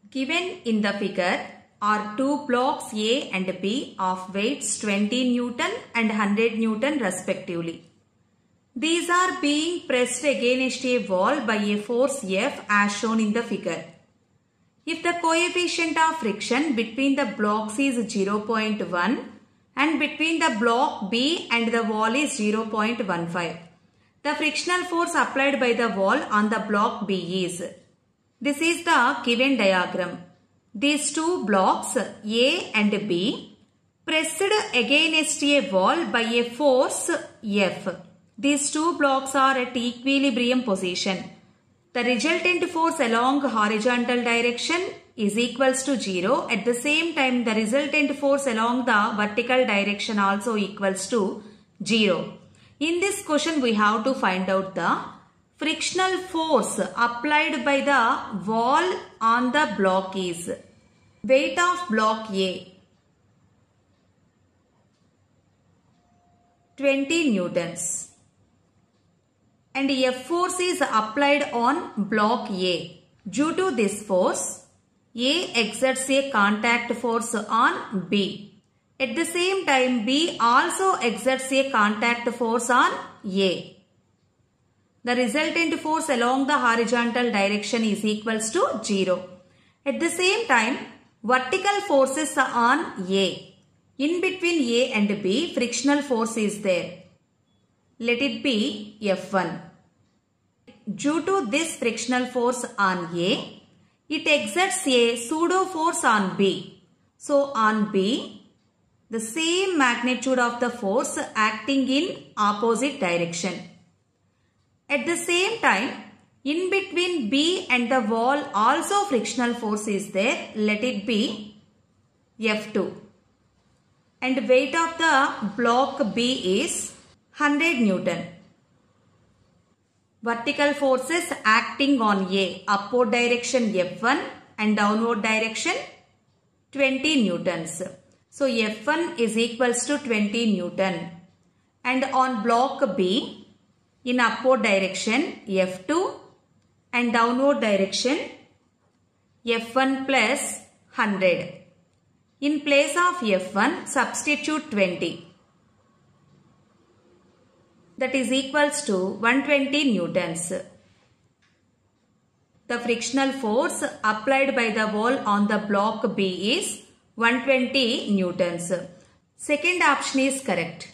Given in the figure are two blocks A and B of weights 20 Newton and 100 Newton respectively. These are being pressed against a wall by a force F as shown in the figure. If the coefficient of friction between the blocks is 0.1 and between the block B and the wall is 0.15, the frictional force applied by the wall on the block B is. This is the given diagram. These two blocks A and B pressed against a wall by a force F. These two blocks are at equilibrium position. The resultant force along horizontal direction is equals to 0. At the same time, the resultant force along the vertical direction also equals to 0. In this question, we have to find out the frictional force applied by the wall on the block is. Weight of block A 20 newtons. And F force is applied on block A. Due to this force, A exerts a contact force on B. At the same time, B also exerts a contact force on A. The resultant force along the horizontal direction is equals to 0. At the same time, vertical forces are on A. In between A and B, frictional force is there. Let it be F1. Due to this frictional force on A, it exerts a pseudo force on B. So on B, the same magnitude of the force acting in opposite direction. At the same time, in between B and the wall also frictional force is there. Let it be F2. And weight of the block B is 100 Newton. Vertical forces acting on A, upward direction F1 and downward direction 20 newtons. So F1 is equals to 20 Newton. And on block B, in upward direction F2 and downward direction F1 plus 100. In place of F1, substitute 20. That is equals to 120 newtons. The frictional force applied by the wall on the block B is 120 newtons. Second option is correct.